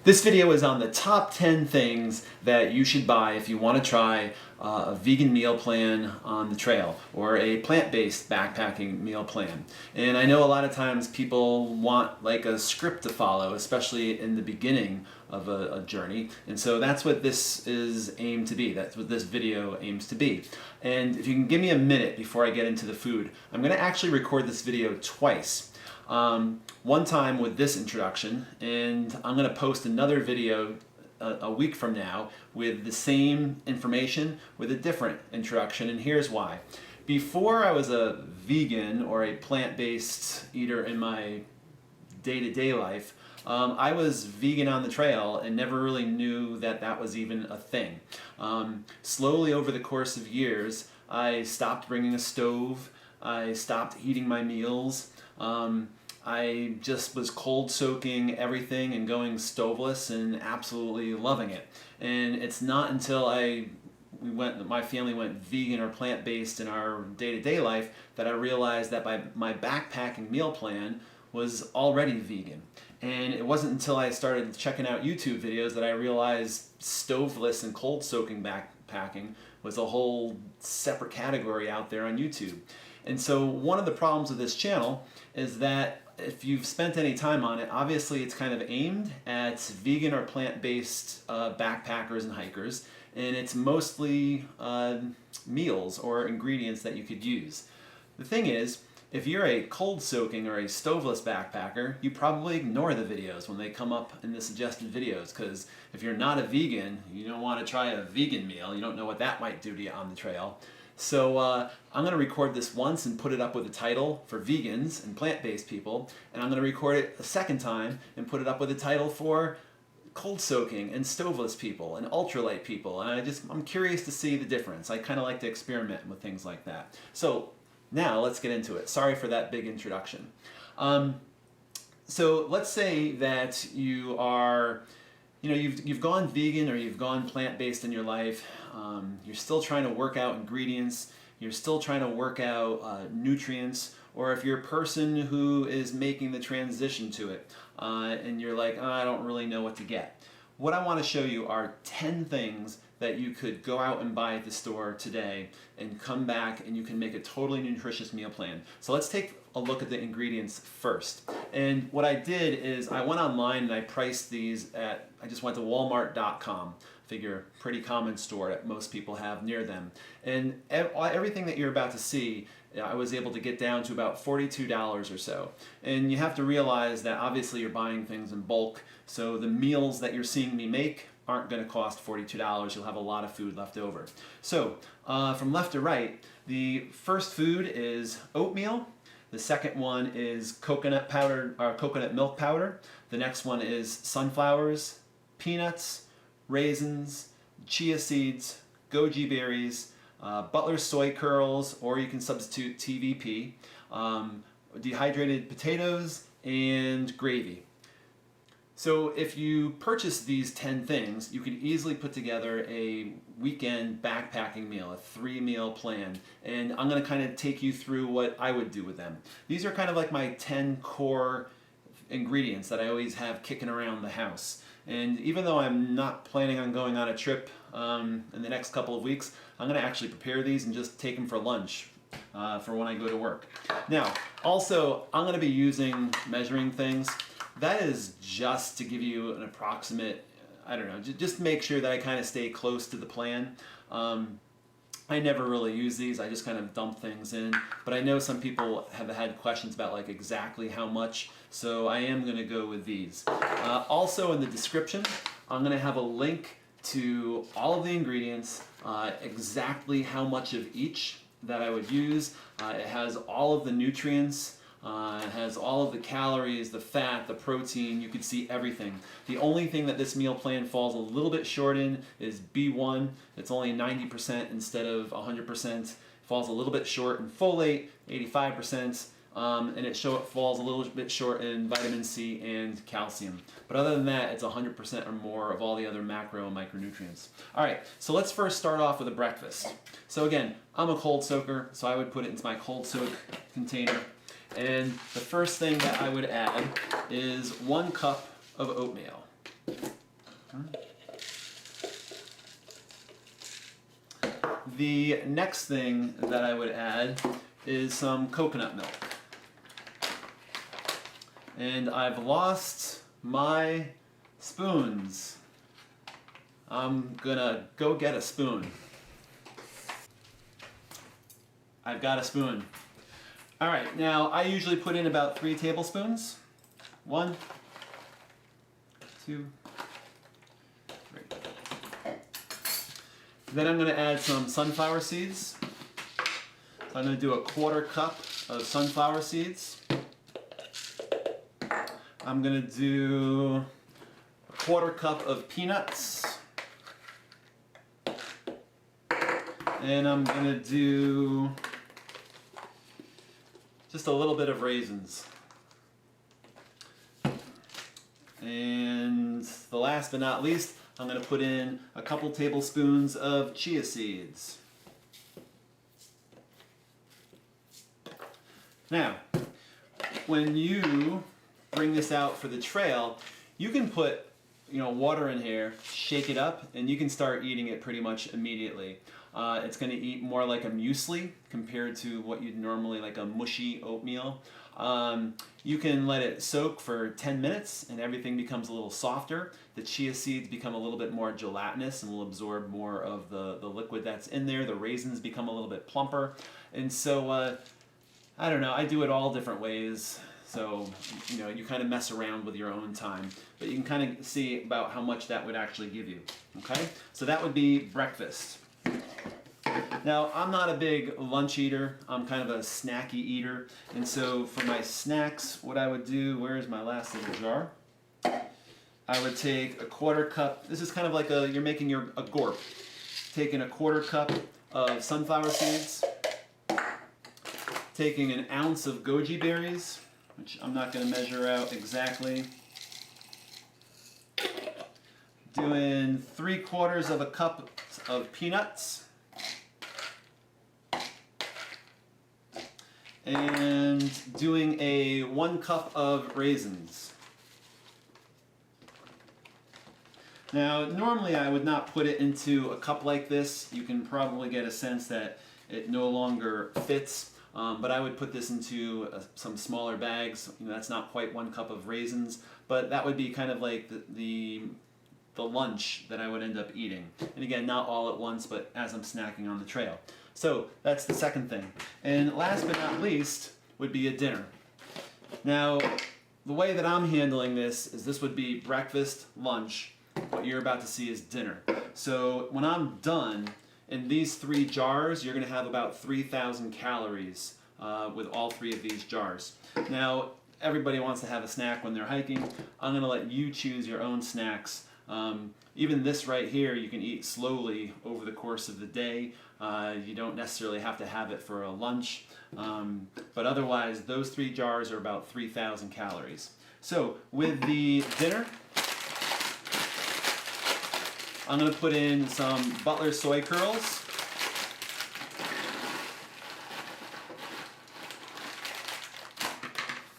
This video is on the top 10 things that you should buy if you want to try a vegan meal plan on the trail or a plant-based backpacking meal plan. And I know a lot of times people want like a script to follow, especially in the beginning of a journey. And so that's what this is aimed to be. That's what this video aims to be. And if you can give me a minute before I get into the food, I'm going to actually record this video twice. One time with this introduction, and I'm going to post another video a week from now with the same information with a different introduction, and here's why. Before I was a vegan or a plant-based eater in my day-to-day life, I was vegan on the trail and never really knew that that was even a thing. Slowly over the course of years, I stopped bringing a stove, I stopped heating my meals, I just was cold soaking everything and going stoveless and absolutely loving it. And it's not until my family went vegan or plant-based in our day-to-day life that I realized that my backpacking meal plan was already vegan. And it wasn't until I started checking out YouTube videos that I realized stoveless and cold soaking backpacking was a whole separate category out there on YouTube. And so one of the problems with this channel is that if you've spent any time on it, obviously it's kind of aimed at vegan or plant-based backpackers and hikers, and it's mostly meals or ingredients that you could use. The thing is, if you're a cold soaking or a stoveless backpacker, you probably ignore the videos when they come up in the suggested videos, because if you're not a vegan, you don't want to try a vegan meal, you don't know what that might do to you on the trail. So I'm going to record this once and put it up with a title for vegans and plant-based people, and I'm going to record it a second time and put it up with a title for cold soaking and stoveless people and ultralight people, and I'm curious to see the difference. I kind of like to experiment with things like that. So now let's get into it. Sorry for that big introduction. So let's say that you are, you've gone vegan or you've gone plant-based in your life. You're still trying to work out ingredients. You're still trying to work out nutrients. Or if you're a person who is making the transition to it and you're like, oh, I don't really know what to get. What I want to show you are 10 things that you could go out and buy at the store today and come back and you can make a totally nutritious meal plan. So let's take a look at the ingredients first. And what I did is I went online and I priced these I just went to walmart.com. Figure pretty common store that most people have near them. And everything that you're about to see, I was able to get down to about $42 or so. And you have to realize that obviously you're buying things in bulk, so the meals that you're seeing me make aren't going to cost $42. You'll have a lot of food left over. So from left to right, the first food is oatmeal. The second one is coconut powder or coconut milk powder. The next one is sunflowers, peanuts, raisins, chia seeds, goji berries, Butler's soy curls, or you can substitute TVP, dehydrated potatoes, and gravy. So if you purchase these 10 things, you can easily put together a weekend backpacking meal, a 3-meal plan. And I'm going to kind of take you through what I would do with them. These are kind of like my 10 core ingredients that I always have kicking around the house. And even though I'm not planning on going on a trip in the next couple of weeks, I'm going to actually prepare these and just take them for lunch for when I go to work. Now, also, I'm going to be using measuring things. That is just to give you an approximate, I don't know, just make sure that I kind of stay close to the plan. I never really use these, I just kind of dump things in, but I know some people have had questions about like exactly how much, so I am going to go with these. Also in the description, I'm going to have a link to all of the ingredients, exactly how much of each that I would use. It has all of the nutrients. It has all of the calories, the fat, the protein. You can see everything. The only thing that this meal plan falls a little bit short in is B1. It's only 90% instead of 100%. Falls a little bit short in folate, 85%, and it falls a little bit short in vitamin C and calcium. But other than that, it's 100% or more of all the other macro and micronutrients. All right, so let's first start off with a breakfast. So again, I'm a cold soaker, so I would put it into my cold soak container. And the first thing that I would add is 1 cup of oatmeal. The next thing that I would add is some coconut milk. And I've lost my spoons. I'm gonna go get a spoon. I've got a spoon. All right, now I usually put in about 3 tablespoons. 1, 2, 3. Then I'm gonna add some sunflower seeds. So I'm gonna do a 1/4 cup of sunflower seeds. I'm gonna do a 1/4 cup of peanuts. And I'm gonna do just a little bit of raisins. And the last but not least, I'm gonna put in a couple tablespoons of chia seeds. Now, when you bring this out for the trail, you can put water in here, shake it up, and you can start eating it pretty much immediately. It's going to eat more like a muesli compared to what you'd normally like a mushy oatmeal. You can let it soak for 10 minutes and everything becomes a little softer. The chia seeds become a little bit more gelatinous and will absorb more of the liquid that's in there. The raisins become a little bit plumper. And so, I don't know, I do it all different ways. So, you kind of mess around with your own time. But you can kind of see about how much that would actually give you. Okay? So that would be breakfast. Now, I'm not a big lunch eater. I'm kind of a snacky eater. And so for my snacks, what I would do, where's my last little jar? I would take a 1/4 cup. This is kind of like you're making a gorp. Taking a 1/4 cup of sunflower seeds. Taking an ounce of goji berries, which I'm not going to measure out exactly. Doing 3/4 of a cup of peanuts. And doing a 1 cup of raisins. Now, normally I would not put it into a cup like this. You can probably get a sense that it no longer fits. But I would put this into some smaller bags. That's not quite 1 cup of raisins, but that would be kind of like the lunch that I would end up eating. And again, not all at once, but as I'm snacking on the trail. So that's the second thing. And last but not least would be a dinner. Now, the way that I'm handling this would be breakfast, lunch. What you're about to see is dinner. So when I'm done, in these 3 jars, you're going to have about 3,000 calories with all 3 of these jars. Now, everybody wants to have a snack when they're hiking. I'm going to let you choose your own snacks. Even this right here, you can eat slowly over the course of the day. You don't necessarily have to have it for a lunch. But otherwise, those 3 jars are about 3,000 calories. So with the dinner, I'm going to put in some Butler soy curls.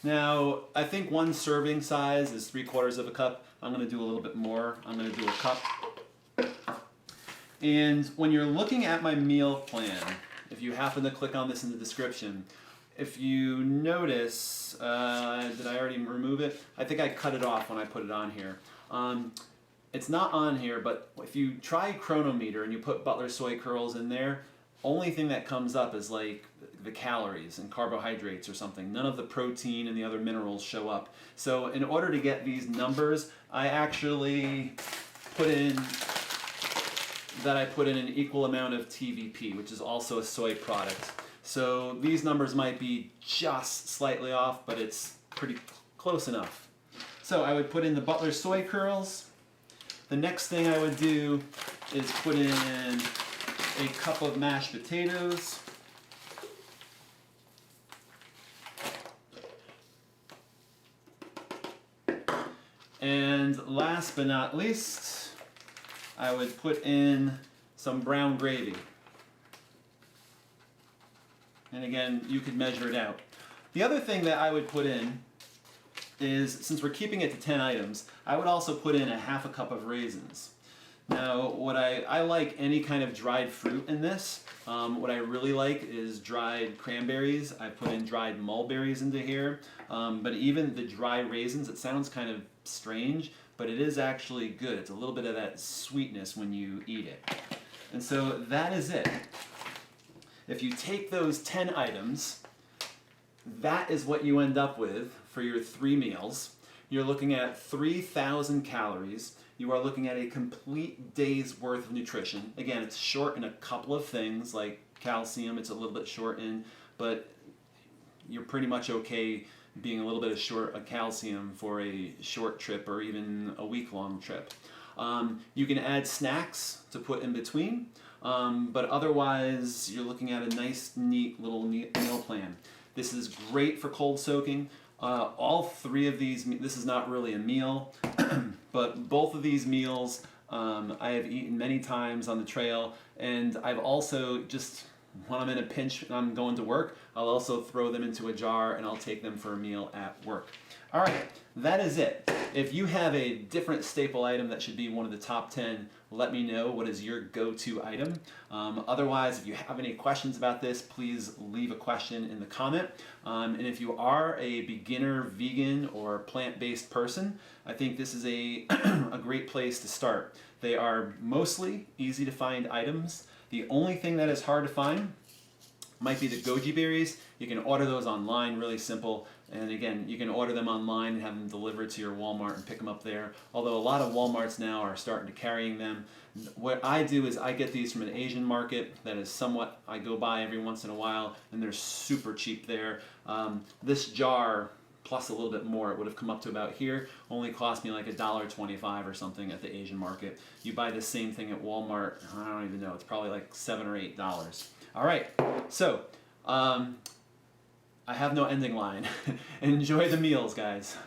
Now, I think 1 serving size is 3/4 of a cup. I'm going to do a little bit more. I'm going to do a cup. And when you're looking at my meal plan, if you happen to click on this in the description, if you notice, did I already remove it? I think I cut it off when I put it on here. It's not on here, but if you try Chronometer and you put Butler soy curls in there, only thing that comes up is like the calories and carbohydrates or something. None of the protein and the other minerals show up. So in order to get these numbers, I actually put in an equal amount of TVP, which is also a soy product. So these numbers might be just slightly off, but it's pretty close enough. So I would put in the Butler soy curls. The next thing I would do is put in a cup of mashed potatoes. And last but not least, I would put in some brown gravy. And again, you could measure it out. The other thing that I would put in is, since we're keeping it to 10 items, I would also put in a half a cup of raisins. Now, what I like any kind of dried fruit in this. What I really like is dried cranberries. I put in dried mulberries into here. But even the dry raisins, it sounds kind of strange, but it is actually good. It's a little bit of that sweetness when you eat it. And so that is it. If you take those 10 items, that is what you end up with for your 3 meals. You're looking at 3,000 calories. You are looking at a complete day's worth of nutrition. Again, it's short in a couple of things, like calcium, it's a little bit short in, but you're pretty much okay being a little bit short of calcium for a short trip or even a week-long trip. You can add snacks to put in between, but otherwise you're looking at a nice, neat little meal plan. This is great for cold soaking. All 3 of these, this is not really a meal, but both of these meals I have eaten many times on the trail, and I've also just, when I'm in a pinch and I'm going to work, I'll also throw them into a jar and I'll take them for a meal at work. All right, that is it. If you have a different staple item that should be one of the top 10, let me know what is your go-to item. Otherwise, if you have any questions about this, please leave a question in the comment. And if you are a beginner vegan or plant-based person, I think this is a great place to start. They are mostly easy to find items. The only thing that is hard to find might be the goji berries. You can order those online, really simple. And again, you can order them online and have them delivered to your Walmart and pick them up there. Although a lot of Walmarts now are starting to carrying them. What I do is I get these from an Asian market that is somewhat, I go by every once in a while, and they're super cheap there. This jar, plus a little bit more, it would have come up to about here, only cost me like $1.25 or something at the Asian market. You buy the same thing at Walmart, I don't even know, it's probably like $7 or $8. All right, so I have no ending line. Enjoy the meals, guys.